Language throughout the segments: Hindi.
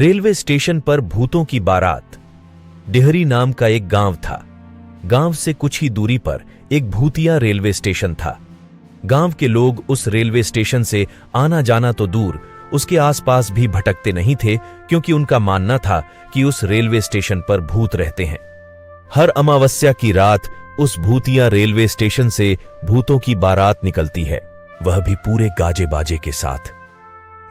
रेलवे स्टेशन पर भूतों की बारात। डिहरी नाम का एक गांव था। गांव से कुछ ही दूरी पर एक भूतिया रेलवे स्टेशन था। गांव के लोग उस रेलवे स्टेशन से आना जाना तो दूर, उसके आसपास भी भटकते नहीं थे, क्योंकि उनका मानना था कि उस रेलवे स्टेशन पर भूत रहते हैं। हर अमावस्या की रात उस भूतिया रेलवे स्टेशन से भूतों की बारात निकलती है, वह भी पूरे गाजे बाजे के साथ।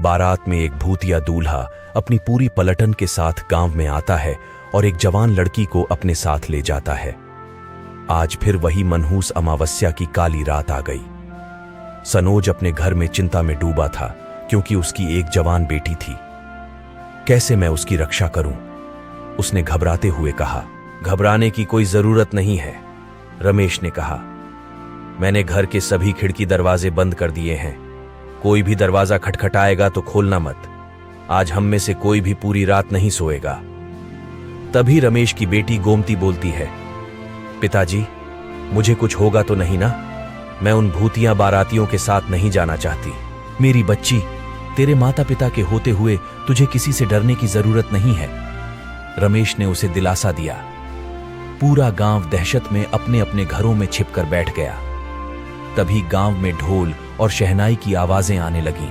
बारात में एक भूतिया दूल्हा अपनी पूरी पलटन के साथ गांव में आता है और एक जवान लड़की को अपने साथ ले जाता है। आज फिर वही मनहूस अमावस्या की काली रात आ गई। सनोज अपने घर में चिंता में डूबा था, क्योंकि उसकी एक जवान बेटी थी। कैसे मैं उसकी रक्षा करूं? उसने घबराते हुए कहा। घबराने की कोई जरूरत नहीं है, रमेश ने कहा। मैंने घर के सभी खिड़की दरवाजे बंद कर दिए हैं। कोई भी दरवाजा खटखटाएगा तो खोलना मत। आज हम में से कोई भी पूरी रात नहीं सोएगा। तभी रमेश की बेटी गोमती बोलती है, पिताजी, मुझे कुछ होगा तो नहीं ना? मैं उन भूतिया बारातियों के साथ नहीं जाना चाहती। मेरी बच्ची, तेरे माता पिता के होते हुए तुझे किसी से डरने की जरूरत नहीं है। रमेश ने उसे दिलासा दिया। पूरा गांव दहशत में अपने अपने घरों में छिपकर बैठ गया। तभी गांव में ढोल और शहनाई की आवाजें आने लगीं।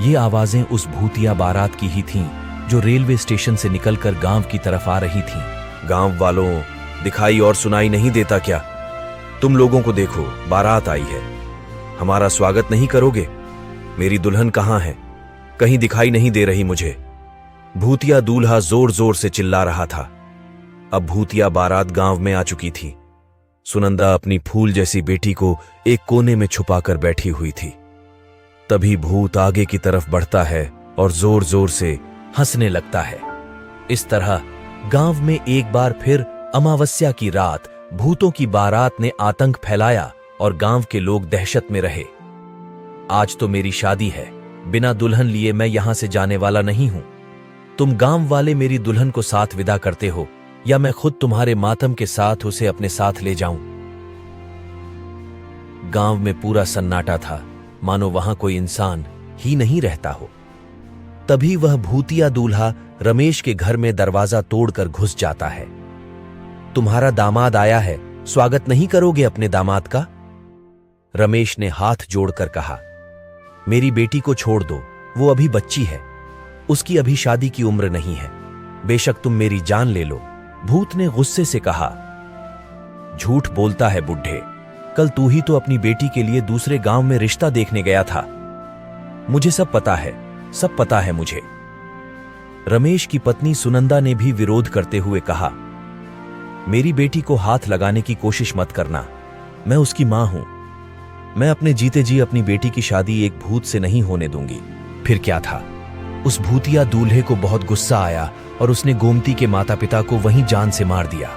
ये आवाजें उस भूतिया बारात की ही थीं, जो रेलवे स्टेशन से निकलकर गांव की तरफ आ रही थीं। गांव वालों, दिखाई और सुनाई नहीं देता क्या? तुम लोगों को देखो, बारात आई है। हमारा स्वागत नहीं करोगे? मेरी दुल्हन कहां है? कहीं दिखाई नहीं दे रही मुझे। भूतिया दूल्हा जोर जोर से चिल्ला रहा था। अब भूतिया बारात गांव में आ चुकी थी। सुनंदा अपनी फूल जैसी बेटी को एक कोने में छुपाकर बैठी हुई थी। तभी भूत आगे की तरफ बढ़ता है और जोर जोर से हंसने लगता है। इस तरह गांव में एक बार फिर अमावस्या की रात भूतों की बारात ने आतंक फैलाया और गांव के लोग दहशत में रहे। आज तो मेरी शादी है, बिना दुल्हन लिए मैं यहां से जाने वाला नहीं हूं। तुम गांव वाले मेरी दुल्हन को साथ विदा करते हो, या मैं खुद तुम्हारे मातम के साथ उसे अपने साथ ले जाऊं? गांव में पूरा सन्नाटा था, मानो वहां कोई इंसान ही नहीं रहता हो। तभी वह भूतिया दूल्हा रमेश के घर में दरवाजा तोड़कर घुस जाता है। तुम्हारा दामाद आया है, स्वागत नहीं करोगे अपने दामाद का? रमेश ने हाथ जोड़कर कहा, मेरी बेटी को छोड़ दो, वो अभी बच्ची है, उसकी अभी शादी की उम्र नहीं है। बेशक तुम मेरी जान ले लो। भूत ने गुस्से से कहा। झूठ बोलता है बुढ़े, कल तू ही तो अपनी बेटी के लिए दूसरे गांव में रिश्ता देखने गया था। मुझे सब पता है, सब पता है मुझे। रमेश की पत्नी सुनंदा ने भी विरोध करते हुए कहा, मेरी बेटी को हाथ लगाने की कोशिश मत करना, मैं उसकी मां हूं। मैं अपने जीते जी अपनी बेटी की शादी एक भूत से नहीं होने दूंगी। फिर क्या था, उस भूतिया दूल्हे को बहुत गुस्सा आया और उसने गोमती के माता पिता को वहीं जान से मार दिया।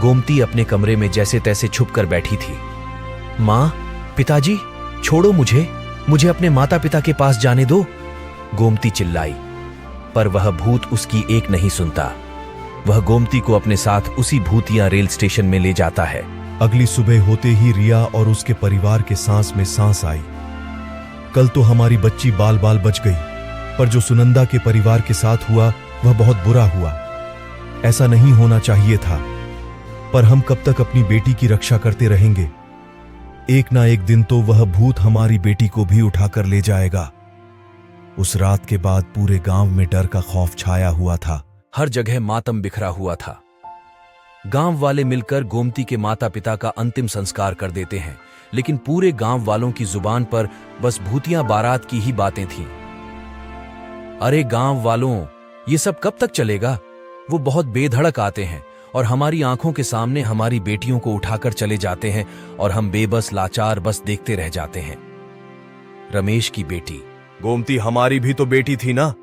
गोमती अपने कमरे में जैसे तैसे छुपकर बैठी थी। मां, पिताजी, छोड़ो मुझे अपने माता पिता के पास जाने दो, गोमती चिल्लाई। पर वह भूत उसकी एक नहीं सुनता। वह गोमती को अपने साथ उसी भूतिया रेल स्टेशन में ले जाता है। अगली सुबह होते ही रिया और उसके परिवार के सांस में सांस आई। कल तो हमारी बच्ची बाल बाल बच गई, पर जो सुनंदा के परिवार के साथ हुआ वह बहुत बुरा हुआ। ऐसा नहीं होना चाहिए था, पर हम कब तक अपनी बेटी की रक्षा करते रहेंगे? एक ना एक दिन तो वह भूत हमारी बेटी को भी उठाकर ले जाएगा। उस रात के बाद पूरे गांव में डर का खौफ छाया हुआ था। हर जगह मातम बिखरा हुआ था। गांव वाले मिलकर गोमती के माता पिता का अंतिम संस्कार कर देते हैं, लेकिन पूरे गांव वालों की जुबान पर बस भूतिया बारात की ही बातें थीं। अरे गांव वालों, ये सब कब तक चलेगा? वो बहुत बेधड़क आते हैं और हमारी आंखों के सामने हमारी बेटियों को उठाकर चले जाते हैं और हम बेबस लाचार बस देखते रह जाते हैं। रमेश की बेटी, गोमती हमारी भी तो बेटी थी ना?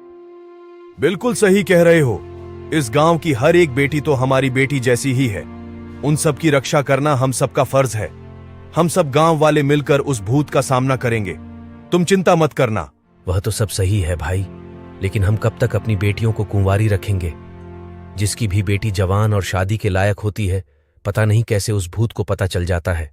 बिल्कुल सही कह रहे हो। इस गांव की हर एक बेटी तो हमारी बेटी जैसी ही है। उन सब की रक्षा करना हम सबका फर्ज है। हम सब गांव वाले मिलकर उस भूत का सामना करेंगे, तुम चिंता मत करना। वह तो सब सही है भाई, लेकिन हम कब तक अपनी बेटियों को कुंवारी रखेंगे? जिसकी भी बेटी जवान और शादी के लायक होती है, पता नहीं कैसे उस भूत को पता चल जाता है।